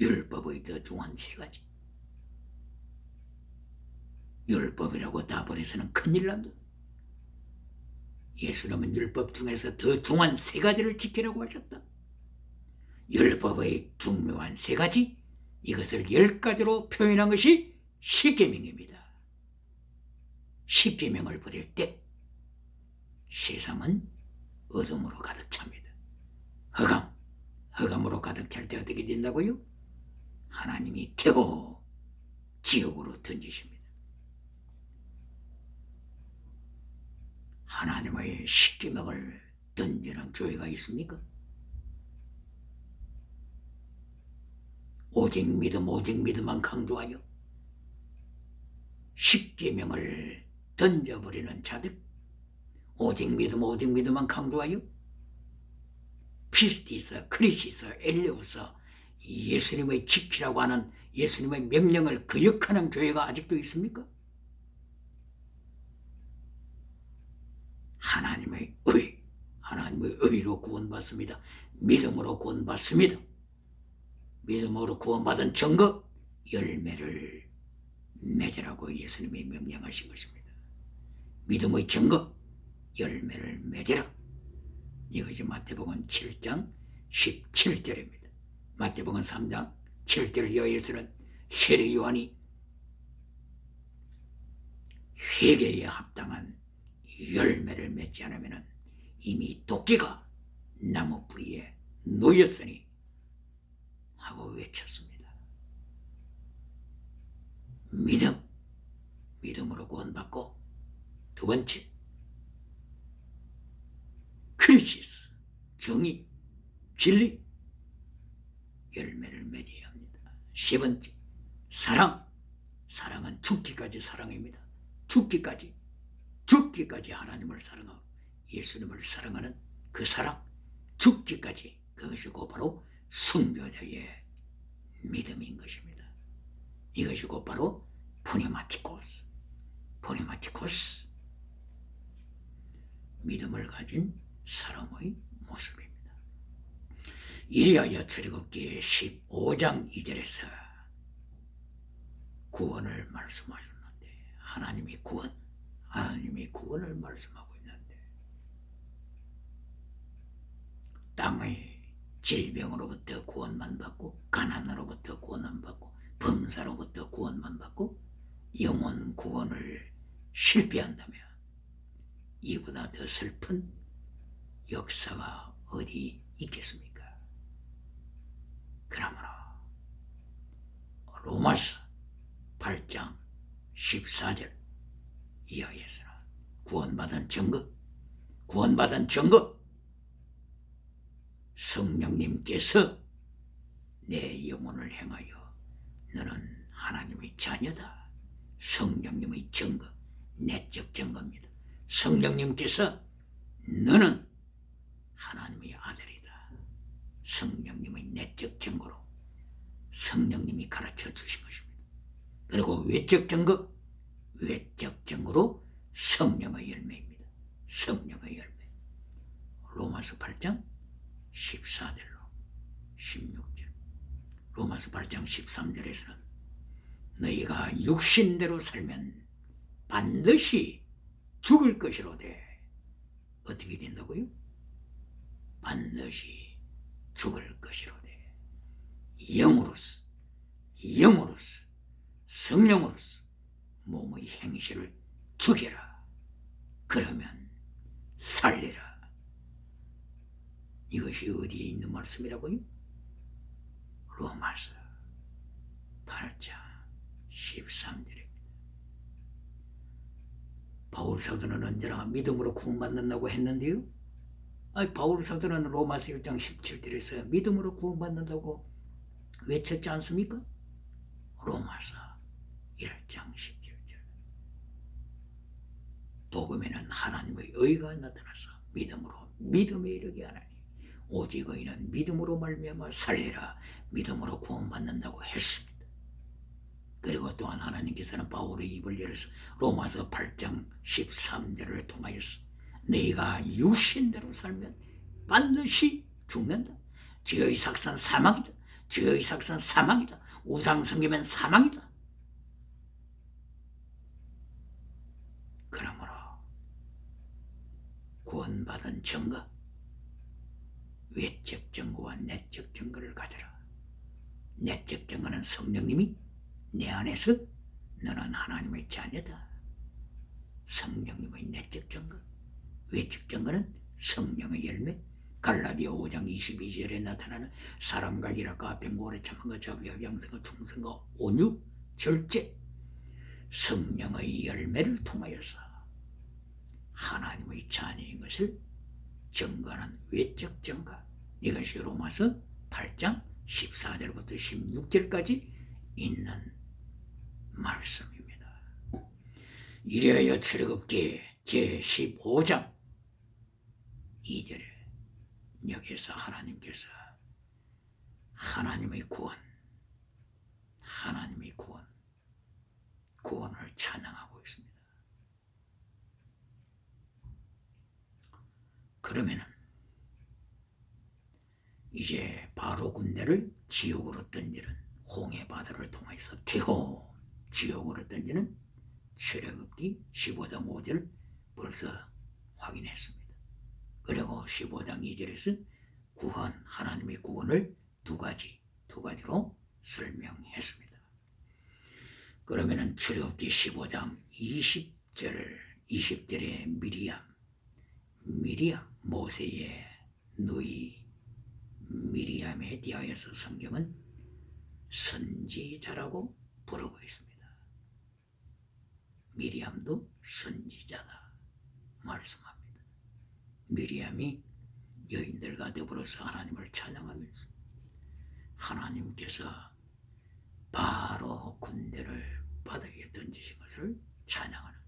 율법의 더 중요한 세 가지. 율법이라고 다 버려서는 큰일 난다. 예수님은 율법 중에서 더 중요한 세 가지를 지키라고 하셨다. 율법의 중요한 세 가지, 이것을 10가지로 표현한 것이 십계명입니다. 십계명을 버릴 때 세상은 어둠으로 가득 찹니다. 흑암으로 가득 찰 때 어떻게 된다고요? 하나님이 겨우 지옥으로 던지십니다. 하나님의 십계명을 던지는 교회가 있습니까? 오직 믿음만 강조하여 십계명을 던져버리는 자들, 오직 믿음만 강조하여 피스티스, 크리시스, 엘레우스, 예수님의 지키라고 하는 예수님의 명령을 거역하는 교회가 아직도 있습니까? 하나님의 의로 구원받습니다. 믿음으로 구원받습니다. 믿음으로 구원받은 증거, 열매를 맺으라고 예수님이 명령하신 것입니다. 믿음의 증거, 열매를 맺으라. 이것이 마태복음 7장 17절입니다. 마태복음 3장 7절 이하에서는 세례 요한이 회개에 합당한 열매를 맺지 않으면 이미 도끼가 나무 뿌리에 놓였으니 하고 외쳤습니다. 믿음으로 구원받고, 두 번째 크리시스, 정의, 진리, 열매를 맺어야 합니다. 세 번째 사랑은 죽기까지 사랑입니다. 죽기까지 하나님을 사랑하고 예수님을 사랑하는 그 사랑, 죽기까지, 그것이 곧바로 순교자의 믿음인 것입니다. 이것이 곧바로 푸네마티코스, 믿음을 가진 사람의 모습입니다. 이리하여 출애굽기 15장 2절에서 구원을 말씀하셨는데, 하나님이 구원을 말씀하고 있는데, 땅의 질병으로부터 구원만 받고, 가난으로부터 구원만 받고, 범사로부터 구원만 받고, 영혼 구원을 실패한다면 이보다 더 슬픈 역사가 어디 있겠습니까? 그러므로 로마서 8장 14절 이하에서는 구원받은 증거, 성령님께서 내 영혼을 행하여 너는 하나님의 자녀다. 성령님의 증거, 내적 증거입니다. 성령님께서 너는 하나님의 아들이다. 성령님의 내적 증거로 성령님이 가르쳐 주신 것입니다. 그리고 외적 증거로 성령의 열매입니다. 성령의 열매. 로마서 8장 14절로 16절. 로마서 8장 13절에서는 너희가 육신대로 살면 반드시 죽을 것이로되, 어떻게 된다고요? 반드시 죽을 것이로되 영으로서 성령으로서 몸의 행실을 죽여라. 그러면 살리라. 이것이 어디에 있는 말씀이라고요? 로마서 8장 13절입니다. 바울 사도는 언제나 믿음으로 구원받는다고 했는데요, 바울 사도는 로마서 1장 17절에서 믿음으로 구원받는다고 외쳤지 않습니까? 로마서 1장 17절. 복음에는 하나님의 의가 나타나서 믿음에 이르게 하나니 오직 의인은 믿음으로 말미암아 살리라. 믿음으로 구원받는다고 했습니다. 그리고 또한 하나님께서는 바울의 입을 열어서 로마서 8장 13절을 통하여서 너희가 육신대로 살면 반드시 죽는다. 죄의 삭산 사망이다. 죄의 삭은 사망이다. 우상 섬기면 사망이다. 그러므로 구원받은 증거, 외적 증거와 내적 증거를 가져라. 내적 증거는 성령님이 내 안에서 너는 하나님의 자녀다. 성령님의 내적 증거. 외적 증거는 성령의 열매. 갈라디아 5장 22절에 나타나는 사랑과 일학과 병고와 참음과 자비와 양성과 충성과 온유, 절제, 성령의 열매를 통하여서 하나님의 자녀인 것을 증거하는 외적 증거. 이것이 로마서 8장 14절부터 16절까지 있는 말씀입니다. 이래야 출애굽기 제15장 2절에 여기서 하나님께서 하나님의 구원을 찬양하고 있습니다. 그러면은 이제 바로 군대를 지옥으로 던지는 홍해 바다를 통해서 퇴호 지옥으로 던지는 출애굽기 15장 5절 벌써 확인했습니다. 그리고 15장 2절에서 하나님의 구원을 두 가지로 설명했습니다. 그러면은 출애굽기 15장 20절에 미리암 모세의 누이 미리암에 대하여서 성경은 선지자라고 부르고 있습니다. 미리암도 선지자다 말씀합니다. 미리암이 여인들과 더불어서 하나님을 찬양하면서 하나님께서 바로 군대를 바닥에 던지신 것을 찬양하는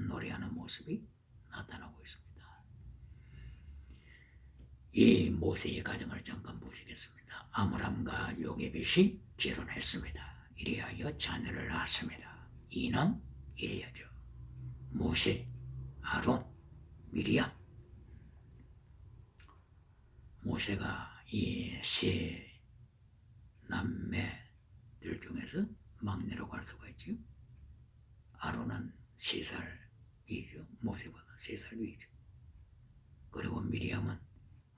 노래하는 모습이 나타나고 있습니다. 이 모세의 가정을 잠깐 보시겠습니다. 아므람과 요게벳이 결혼했습니다. 이리하여 자녀를 낳았습니다. 이남 일녀죠. 모세, 아론, 미리암. 모세가 이 세 남매들 중에서 막내라고 할 수가 있죠. 아론은 3살 위죠. 모세보다 3살 위죠. 그리고 미리암은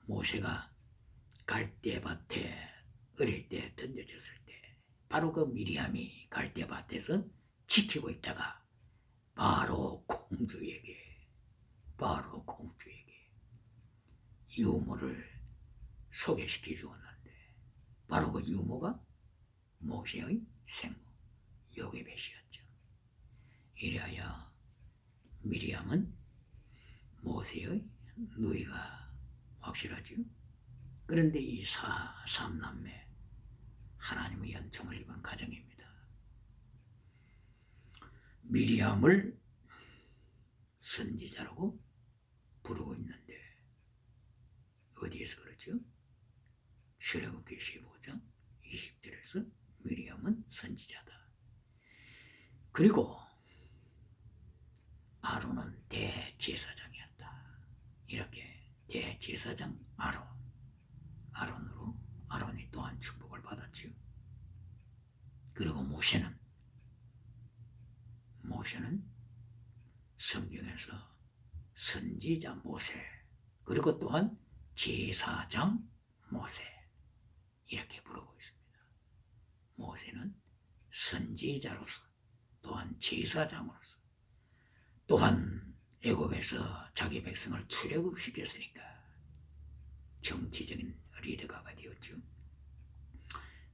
모세가 갈대밭에 어릴 때 던져졌을 때 바로 그 미리암이 갈대밭에서 지키고 있다가 바로 공주에게 유모를 소개시켜 주었는데 바로 그 유모가 모세의 생모 요게벳이었죠. 이래야 미리암은 모세의 누이가 확실하죠. 그런데 이 삼남매 하나님의 연총을 입은 가정입니다. 미리암을 선지자라고 부르고 있는데 어디에서 그렇죠? 출애굽기 15장 20절에서 미리암은 선지자다. 그리고 아론은 대제사장이었다. 이렇게 대제사장 아론이 또한 축복을 받았지요. 그리고 모세는 성경에서 선지자 모세 그리고 또한 제사장 모세 이렇게 부르고 있습니다. 모세는 선지자로서 또한 제사장으로서 또한 애굽에서 자기 백성을 출애굽시켰으니까 정치적인 리더가 되었죠.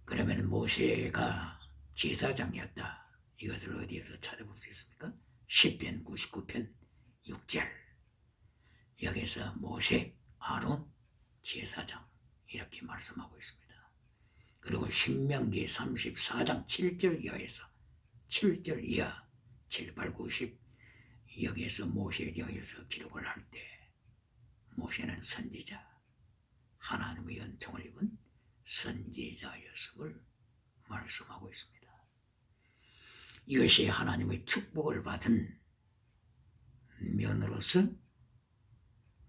그러면 모세가 제사장이었다. 이것을 어디에서 찾아볼 수 있습니까? 시편 99편 6절 여기서 모세, 아론, 제사장 이렇게 말씀하고 있습니다. 그리고 신명기 34장 7절 이하에서 7절 이하 7, 8, 90 여기에서 모세에 대하여서 기록을 할 때 모세는 선지자 하나님의 연총을 입은 선지자였음을 말씀하고 있습니다. 이것이 하나님의 축복을 받은 면으로서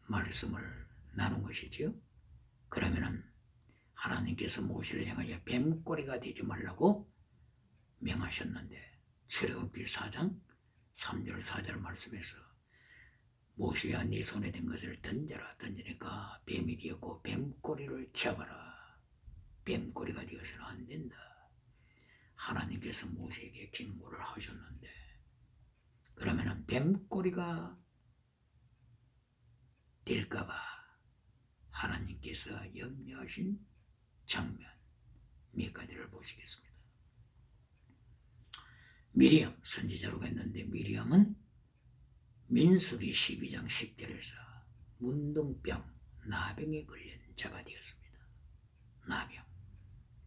말씀을 나눈 것이지요. 그러면은 하나님께서 모세를 향하여 뱀꼬리가 되지 말라고 명하셨는데 출애굽기 4장 3절 4절 말씀에서 모세야 네 손에 든 것을 던져라 던지니까 뱀이 되었고 뱀꼬리를 잡아라. 뱀꼬리가 되어서는 안 된다. 하나님께서 모세에게 경고를 하셨는데 그러면은 뱀꼬리가 될까봐 하나님께서 염려하신 장면 몇 가지를 보시겠습니다. 미리암 선지자로 했는데 미리암은 민수기 12장 10절에서 문둥병 나병에 걸린 자가 되었습니다. 나병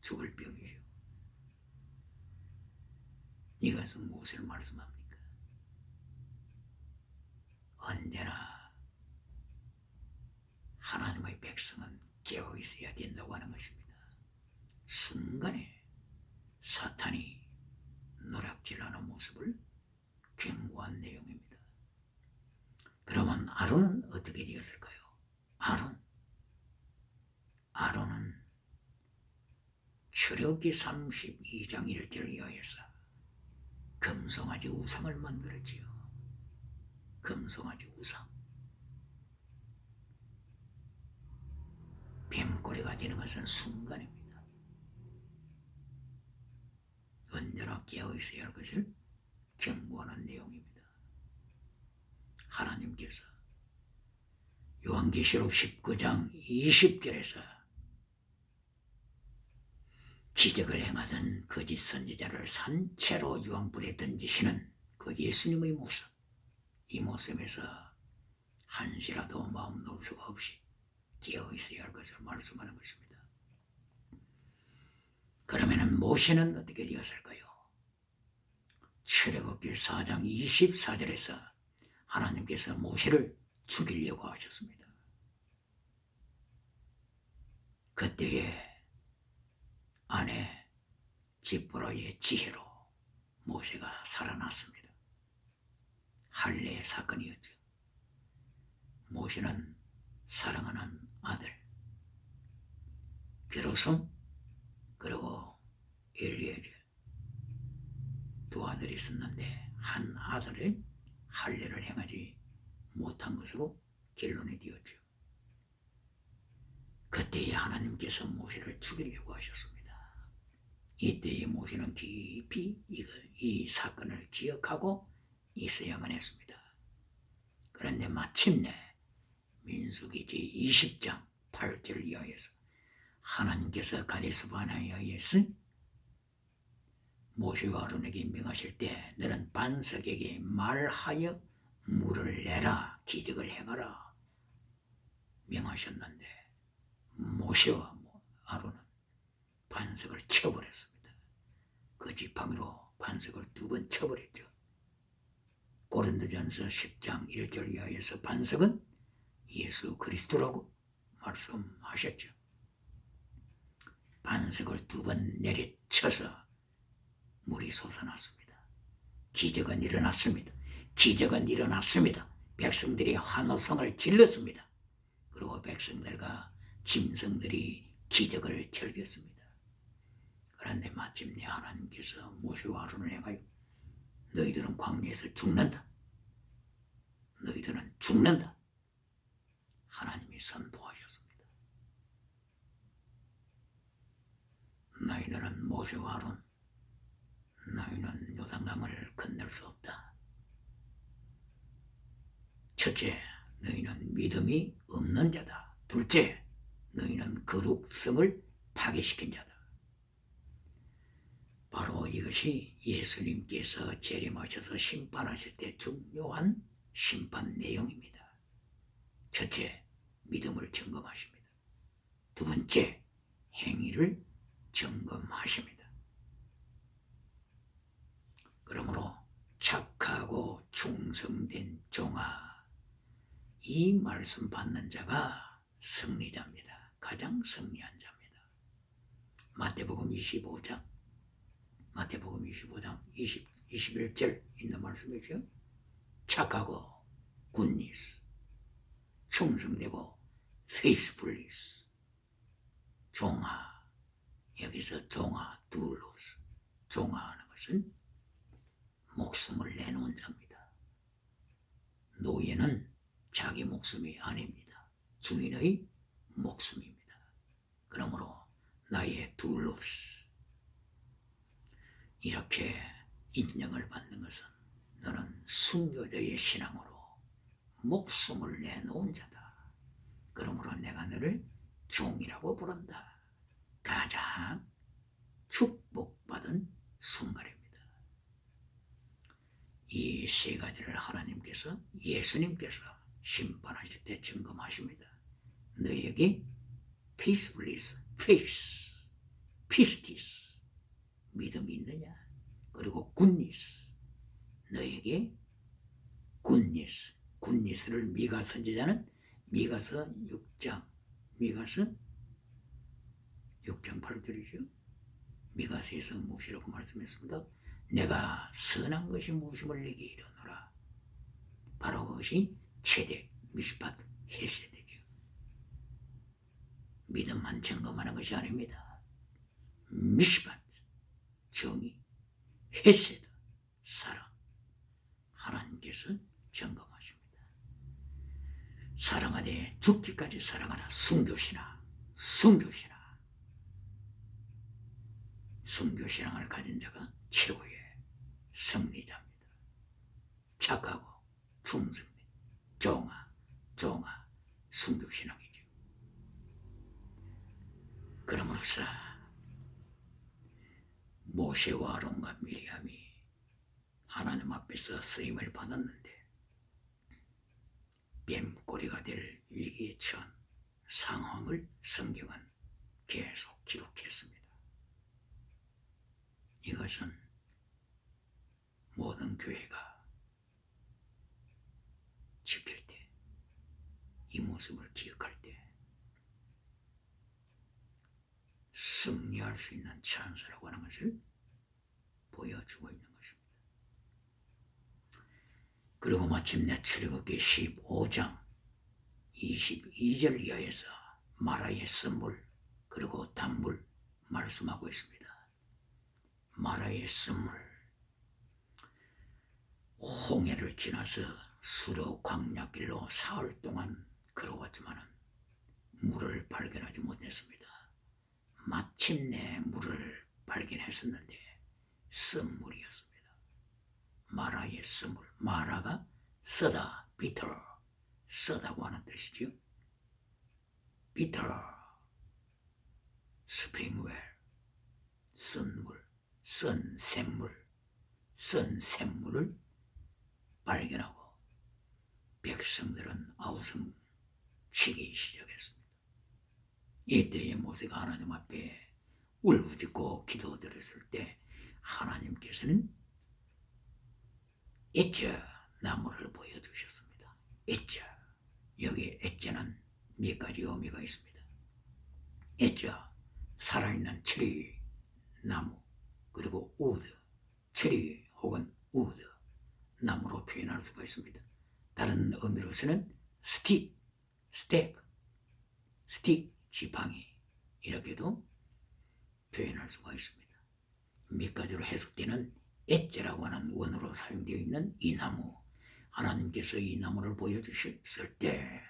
죽을 병이죠. 이것은 무엇을 말씀합니까? 언제나 하나님의 백성은 깨어 있어야 된다고 하는 것입니다. 순간에 사탄이 노략질하는 모습을 경고한 내용입니다. 그러면 아론은 어떻게 되었을까요? 아론은 출애굽기 32장 1절에 의하여서 금송아지 우상을 만들었지요. 금송아지 우상. 뱀꼬리가 되는 것은 순간입니다. 언제나 깨어 있어야 할 것을 경고하는 내용입니다. 하나님께서 요한계시록 19장 20절에서 기적을 행하던 거짓 선지자를 산채로 유황불에 던지시는 그 예수님의 모습, 이 모습에서 한시라도 마음 놓을 수가 없이 깨어 있어야 할 것을 말씀하는 것입니다. 그러면 모세는 어떻게 되었을까요? 출애굽기 4장 24절에서 하나님께서 모세를 죽이려고 하셨습니다. 그때에 아내 지포라의 지혜로 모세가 살아났습니다. 할례의 사건이었죠. 모세는 사랑하는 아들 게르솜 그리고 엘리에zer 두 아들이 있었는데 한 아들은 할례를 행하지 못한 것으로 결론이 되었죠. 그때에 하나님께서 모세를 죽이려고 하셨습니다. 이때에 모세는 깊이 이 사건을 기억하고 있어야만 했습니다. 그런데 마침내 민수기지 20장 8절 이하에서 하나님께서 가데스 바네아에서 모세와 아론에게 명하실 때 너는 반석에게 말하여 물을 내라 기적을 행하라 명하셨는데 모세와 아론은 반석을 쳐버렸습니다. 그 지팡이로 반석을 2번 쳐버렸죠. 고린도전서 10장 1절 이하에서 반석은 예수 그리스도라고 말씀하셨죠. 반석을 2번 내리쳐서 물이 솟아났습니다. 기적은 일어났습니다. 기적은 일어났습니다. 백성들이 환호성을 질렀습니다. 그리고 백성들과 짐승들이 기적을 즐겼습니다. 그런데 마침내 하나님께서 모세와 아론을 향하여 너희들은 광야에서 죽는다. 너희들은 죽는다. 하나님이 선포하셨습니다. 너희들은 모세와 아론 너희는 요단강을 건널 수 없다. 첫째, 너희는 믿음이 없는 자다. 둘째, 너희는 거룩성을 파괴시킨 자다. 바로 이것이 예수님께서 재림하셔서 심판하실 때 중요한 심판 내용입니다. 첫째, 믿음을 점검하십니다. 두 번째, 행위를 점검하십니다. 그러므로 착하고 충성된 종아, 이 말씀 받는 자가 승리자입니다. 가장 승리한 자입니다. 마태복음 25장 21절 있는 말씀이죠. 착하고 굿니스, 충성되고 페이스풀리스, 종아, 여기서 종아, 둘로스, 종아하는 것은 목숨을 내놓은 자입니다. 노예는 자기 목숨이 아닙니다. 주인의 목숨입니다. 그러므로 나의 둘로스, 이렇게 인정을 받는 것은 너는 순교자의 신앙으로 목숨을 내놓은 자다. 그러므로 내가 너를 종이라고 부른다. 가장 축복받은 순간입니다. 이 세 가지를 하나님께서, 예수님께서 심판하실 때 점검하십니다. 너에게 peacefulness, faith, pistis, 믿음이 있느냐? 그리고 goodness, 너에게 goodness, goodness를 미가 선지자는 미가서 6장 8절이죠. 미가서에서 무엇이라고 말씀했습니다. 내가 선한 것이 무엇임을 내게 이르노라. 바로 그것이 체덱, 미스팟, 헤세드죠. 믿음만 점검하는 것이 아닙니다. 미스팟, 정의, 헤세드, 사랑, 하나님께서 점검하십니다. 사랑하되 죽기까지 사랑하라. 순교신앙을 가진 자가 최고의 승리자입니다. 착하고 충성, 종아, 순교신앙이죠. 그러므로서 모세와 아론과 미리암이 하나님 앞에서 쓰임을 받았는데 뱀꼬리가 될 위기에 처한 상황을 성경은 계속 기록했습니다. 이것은 모든 교회가 지킬 때, 이 모습을 기억할 때 승리할 수 있는 찬스라고 하는 것을 보여주고 있는 것입니다. 그리고 마침내 출애굽기 15장 22절 이하에서 마라의 쓴물 그리고 단물 말씀하고 있습니다. 마라의 쓴물, 홍해를 지나서 수로 광야길로 사흘 동안 걸어왔지만 물을 발견하지 못했습니다. 마침내 물을 발견했었는데 쓴물이었습니다. 마라의 쓴물, 마라가 쓰다, 비터, 쓰다고 하는 뜻이죠. 비터, 스프링웰, 쓴물, 샘물을 발견하고 백성들은 아우성 치기 시작했습니다. 이때의 모세가 하나님 앞에 울부짖고 기도드렸을 때 하나님께서는 엣자 나무를 보여주셨습니다. 엣자, 여기 엣자는 몇 가지 의미가 있습니다. 엣자, 살아있는 트리, 나무, 그리고 우드, 트리 혹은 우드, 나무로 표현할 수가 있습니다. 다른 의미로서는 스틱, 스텝, 스틱, 지팡이, 이렇게도 표현할 수가 있습니다. 몇 가지로 해석되는 엣자라고 하는 원어로 사용되어 있는 이 나무, 하나님께서 이 나무를 보여주셨을 때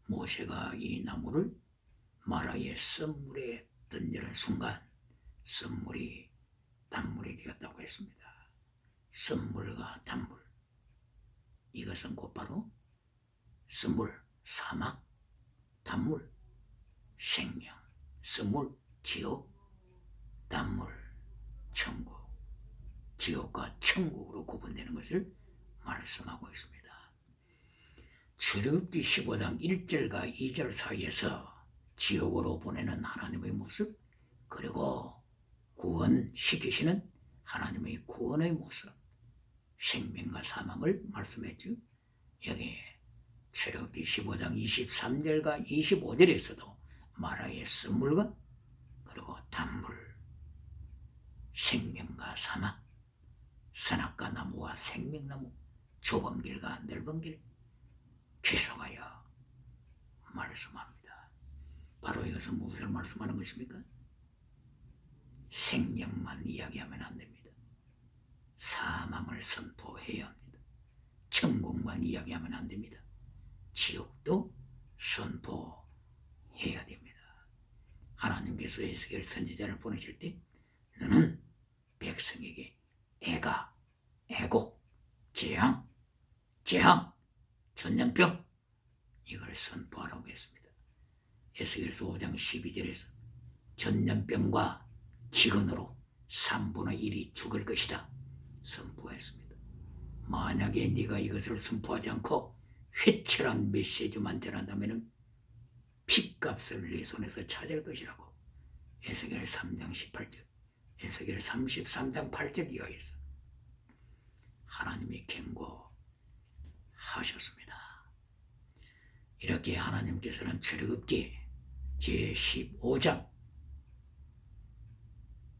모세가 이 나무를 마라의 쓴물에 던지는 순간 쓴물이 단물이 되었다고 했습니다. 쓴물과 단물, 이것은 곧바로 쓴물, 사막, 단물, 생명, 쓴물, 지옥, 단물, 천국, 지옥과 천국으로 구분되는 것을 말씀하고 있습니다. 출애굽기 15장 1절과 2절 사이에서 지옥으로 보내는 하나님의 모습, 그리고 구원시키시는 하나님의 구원의 모습, 생명과 사망을 말씀했죠. 여기 출애굽기 15장 23절과 25절에서도 마라의 쓴물과 그리고 단물, 생명과 사막, 선악과 나무와 생명나무, 좁은 길과 넓은 길 계속하여 말씀합니다. 바로 이것은 무엇을 말씀하는 것입니까? 생명만 이야기하면 안 됩니다. 사망을 선포해야 합니다. 천국만 이야기하면 안 됩니다. 지옥도 선포해야 됩니다. 하나님께서 에스겔 선지자를 보내실 때 너는 백성에게 애가, 애곡, 재앙, 전염병 이걸 선포하라고 했습니다. 에스겔서 5장 12절에서 전염병과 기근으로 3분의 1이 죽을 것이다 선포했습니다. 만약에 네가 이것을 선포하지 않고 회칠한 메시지만 전한다면 핏값을 네 손에서 찾을 것이라고 에스겔 3장 18절, 에스겔 33장 8절 이하에서 하나님이 경고하셨습니다. 이렇게 하나님께서는 출애굽기 제15장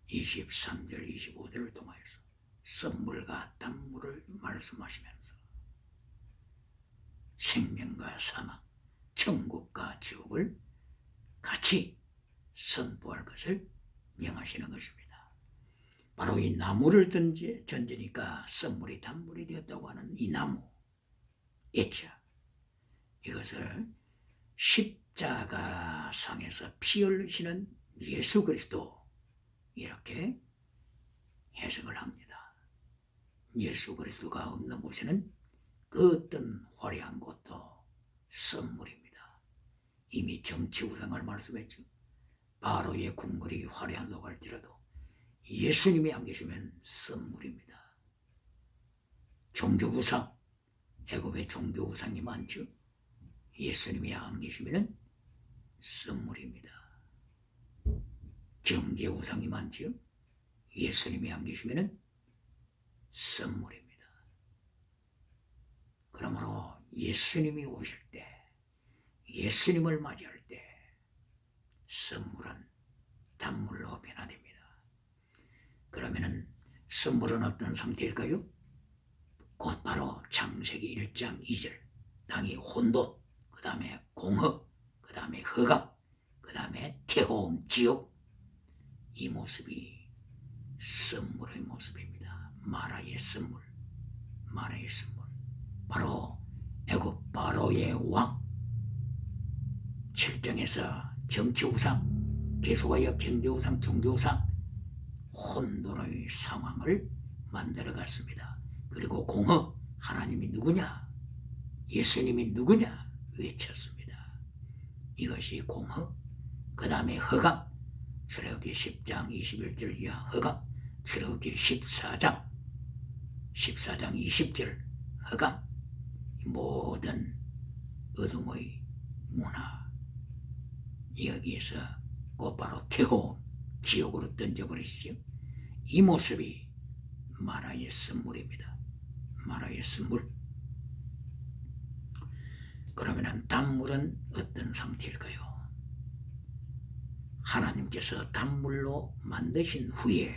23절 25절을 통하여서 썸물과 단물을 말씀하시면서 생명과 사망, 천국과 지옥을 같이 선포할 것을 명하시는 것입니다. 바로 이 나무를 던지니까 썸물이 단물이 되었다고 하는 이 나무 액자, 이것을 십자가상에서 피 흘리시는 예수 그리스도 이렇게 해석을 합니다. 예수 그리스도가 없는 곳에는 그 어떤 화려한 곳도 썸물입니다. 이미 정치 우상을 말씀했죠. 바로의 궁궐이 화려한다고 할지라도 예수님이 안 계시면 썸물입니다. 종교 우상, 애굽의 종교 우상이 많죠. 예수님이 안 계시면 썸물입니다. 경제 우상이 많죠. 예수님이 안 계시면 썸물입니다. 그러므로 예수님이 오실 때, 예수님을 맞이할 때 썸물은 단물로 변화됩니다. 그러면은 썸물은 어떤 상태일까요? 곧바로 창세기 1장 2절 땅이 혼돈, 그 다음에 공허, 그 다음에 흑암, 그 다음에 태호음, 지옥, 이 모습이 썸물의 모습입니다. 마라의 썸물, 마라의 썸물. 바로 애굽 바로의 왕 7장에서 정치 우상, 계속하여 경제 우상, 종교 우상, 혼돈의 상황을 만들어갔습니다. 그리고 공허, 하나님이 누구냐, 예수님이 누구냐 외쳤습니다. 이것이 공허. 그 다음에 흑암, 출애굽기 10장 21절 이하 흑암, 출애굽기 14장 20절 흑암, 모든 어둠의 문화, 여기에서 곧바로 태호 지옥으로 던져버리시죠. 이 모습이 마라의 썸물입니다. 마라의 썸물. 그러면 단물은 어떤 상태일까요? 하나님께서 단물로 만드신 후에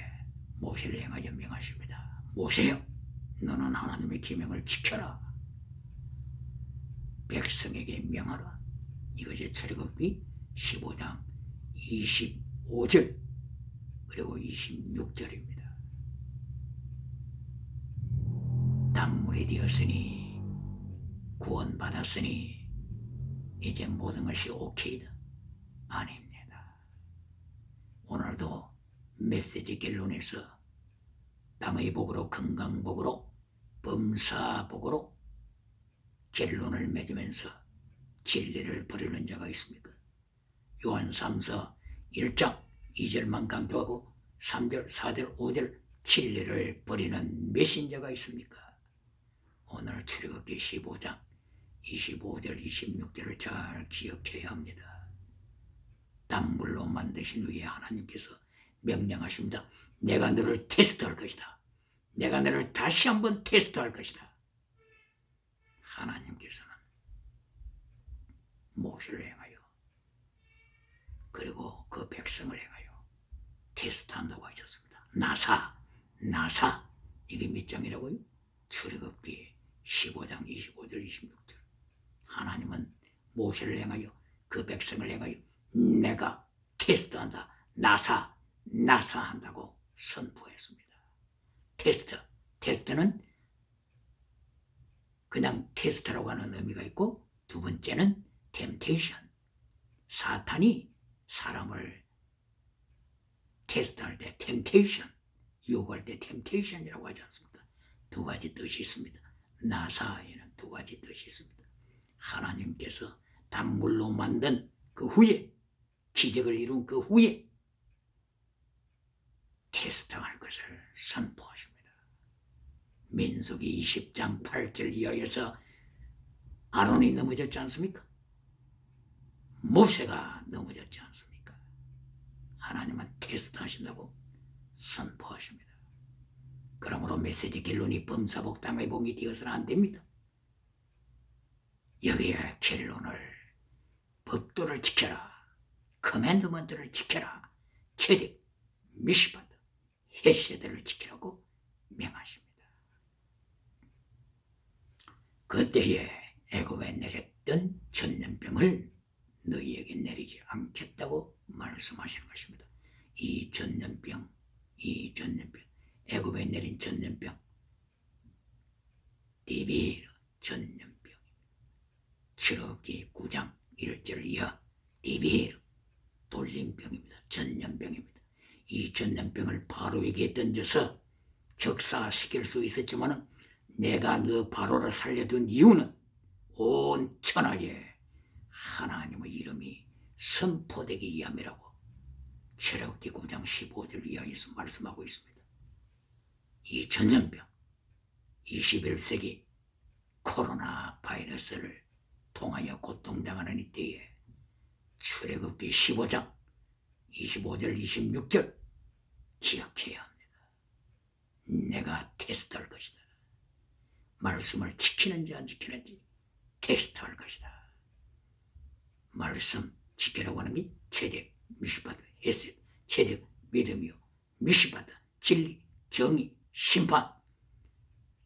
모세를 향하여 명하십니다. 모세여, 너는 하나님의 계명을 지켜라. 백성에게 명하라. 이것이 출애굽기 15장 25절 그리고 26절입니다. 단물이 되었으니 구원받았으니 이제 모든 것이 오케이다. 아닙니다. 오늘도 메시지 결론에서 땅의 복으로, 건강복으로, 범사복으로 결론을 맺으면서 진리를 버리는 자가 있습니까? 요한 3서 1장 2절만 강조하고 3절, 4절, 5절 진리를 버리는 메신저가 있습니까? 오늘 출애굽기 15장 25절, 26절을 잘 기억해야 합니다. 단물로 만드신 후에 하나님께서 명령하십니다. 내가 너를 테스트할 것이다. 내가 너를 다시 한번 테스트할 것이다. 하나님께서는 모세를 향하여 그리고 그 백성을 향하여 테스트한다고 하셨습니다. 나사 이게 몇 장이라고요? 출애굽기 15장 25절 26절. 하나님은 모세를 향하여 그 백성을 향하여 내가 테스트한다. 나사 한다고 선포했습니다. 테스트는 그냥 테스트라고 하는 의미가 있고, 두 번째는 템테이션. 사탄이 사람을 테스트할 때 템테이션, 유혹할 때 템테이션이라고 하지 않습니까? 두 가지 뜻이 있습니다. 나사에는 두 가지 뜻이 있습니다. 하나님께서 단물로 만든 그 후에, 기적을 이룬 그 후에 테스트할 것을 선포하십니다. 민수기 20장 8절 이하에서 아론이 넘어졌지 않습니까? 모세가 넘어졌지 않습니까? 하나님은 테스트하신다고 선포하십니다. 그러므로 메시지 결론이 범사복당의 봉이 되어서는 안 됩니다. 여기에 결론을 법도를 지켜라, 커맨드먼트를 지켜라, 체득, 미시바드, 헤세드를 지키라고 명하십니다. 그때에 애굽에 내렸던 전염병을 너희에게 내리지 않겠다고 말씀하시는 것입니다. 이 전염병, 애굽에 내린 전염병, 디비르 전염병, 출애굽기 9장 1절 이하 디비르 돌림병입니다. 전염병입니다. 이 전염병을 바로에게 던져서 격사시킬 수 있었지만 내가 너 바로를 살려둔 이유는 온 천하에 하나님의 이름이 선포되기 위함이라고 출애굽기 9장 15절 이하에서 말씀하고 있습니다. 이 전염병, 21세기 코로나 바이러스를 통하여 고통당하는 이때에 출애굽기 15장 25절 26절 기억해야 합니다. 내가 테스트할 것이다. 말씀을 지키는지 안 지키는지 테스트할 것이다. 말씀 지키라고 하는 게 체득, 미시바드, 헤셋, 체득, 믿음이요, 미시바드, 진리, 정의, 심판,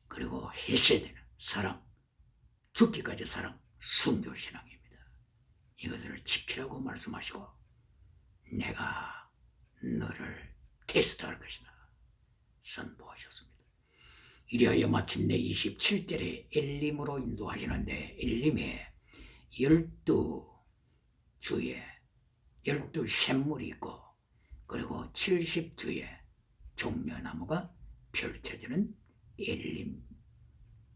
그리고 헤세드는 사랑, 죽기까지 사랑, 순교신앙입니다. 이것을 지키라고 말씀하시고 내가 너를 테스트할 것이다 선포하셨습니다. 이리하여 마침내 27절에 엘림으로 인도하시는데 엘림에 12주에 12샘물이 있고 그리고 70주에 종려나무가 펼쳐지는 엘림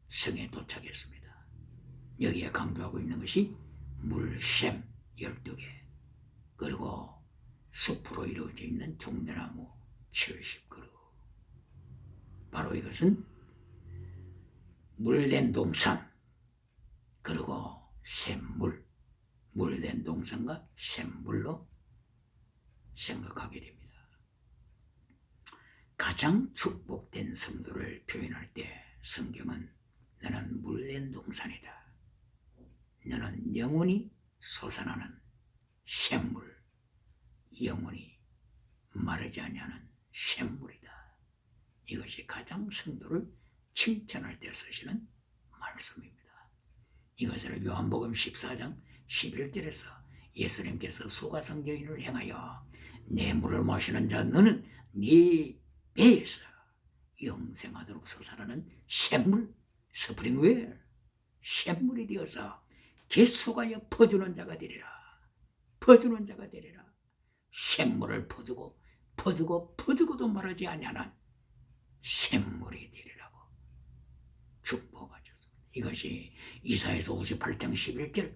성에 도착했습니다. 여기에 강조하고 있는 것이 물샘 12개 그리고 숲으로 이루어져 있는 종려나무 70그루. 바로 이것은 물된 동산 그리고 샘물, 물된 동산과 샘물로 생각하게 됩니다. 가장 축복된 성도를 표현할 때 성경은 너는 물된 동산이다. 너는 영원히 솟아나는 샘물, 영원히 마르지 아니하는 샘물이다. 이것이 가장 성도를 칭찬할 때 쓰시는 말씀입니다. 이것을 요한복음 14장 11절에서 예수님께서 수가성 여인을 향하여 내 물을 마시는 자 너는 네 배에서 영생하도록 솟아나는 샘물, 스프링웰, 샘물이 되어서 계속하여 퍼주는 자가 되리라. 퍼주는 자가 되리라. 샘물을 퍼주고도 말하지 아니하는 샘물이 되리라고 축복하셨습니다. 이것이 이사야서 58장 11절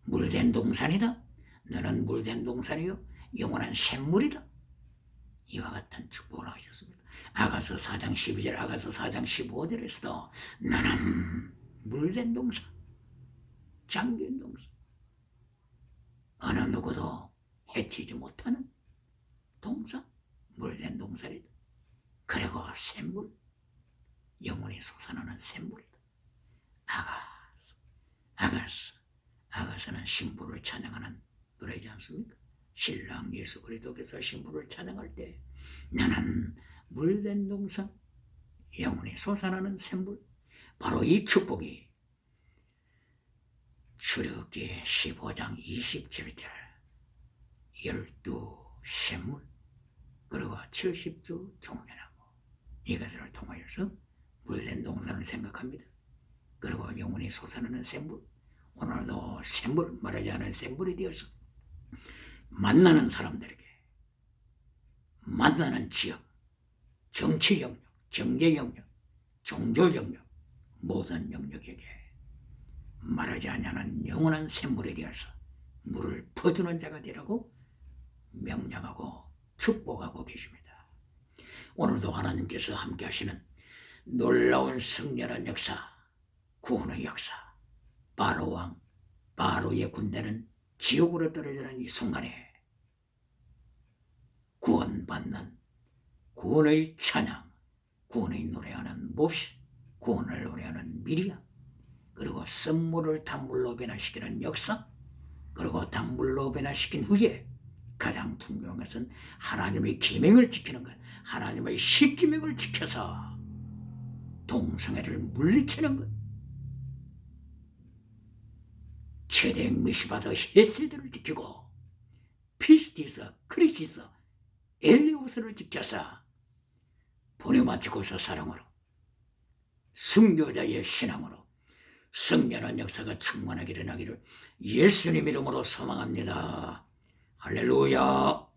물된 동산이다. 너는 물된 동산이요 영원한 샘물이다. 이와 같은 축복을 하셨습니다. 아가서 4장 12절 아가서 4장 15절에서도 너는 물된 동산, 잠긴 동산, 어느 누구도 해치지 못하는 동산, 물된 동산이다. 그리고 샘물, 영원히 솟아나는 샘물이다. 아가서는 신부를 찬양하는 노래지 않습니까? 신랑 예수 그리스도께서 신부를 찬양할 때 나는 물된 동산, 영원히 솟아나는 샘물, 바로 이 축복이 출애굽기 15장 27절 12 샘물, 그리고 70주 종려하고, 이것을 통하여서 물된 동산을 생각합니다. 그리고 영원히 솟아나는 샘물, 오늘도 샘물, 말하지 않은 샘물이 되어서 만나는 사람들에게, 만나는 지역, 정치 영역, 경제 영역, 종교 영역, 모든 영역에게 말하지 않는 영원한 샘물에 대해서 물을 퍼주는 자가 되라고 명령하고 축복하고 계십니다. 오늘도 하나님께서 함께 하시는 놀라운 승리한 역사, 구원의 역사, 바로왕, 바로의 군대는 지옥으로 떨어지는 이 순간에 구원받는 구원의 찬양, 구원의 노래하는 몹시, 구원을 노래하는 미리암, 그리고 썩물을 단물로 변화시키는 역사, 그리고 단물로 변화시킨 후에 가장 중요한 것은 하나님의 계명을 지키는 것, 하나님의 십계명을 지켜서 동성애를 물리치는 것, 최대 미시바더 헤세드를 지키고 피스티스, 크리시스, 엘리오스를 지켜서 보내마치고서 사랑으로 순교자의 신앙으로 성결한 역사가 충만하게 일어나기를 예수님 이름으로 소망합니다. 할렐루야.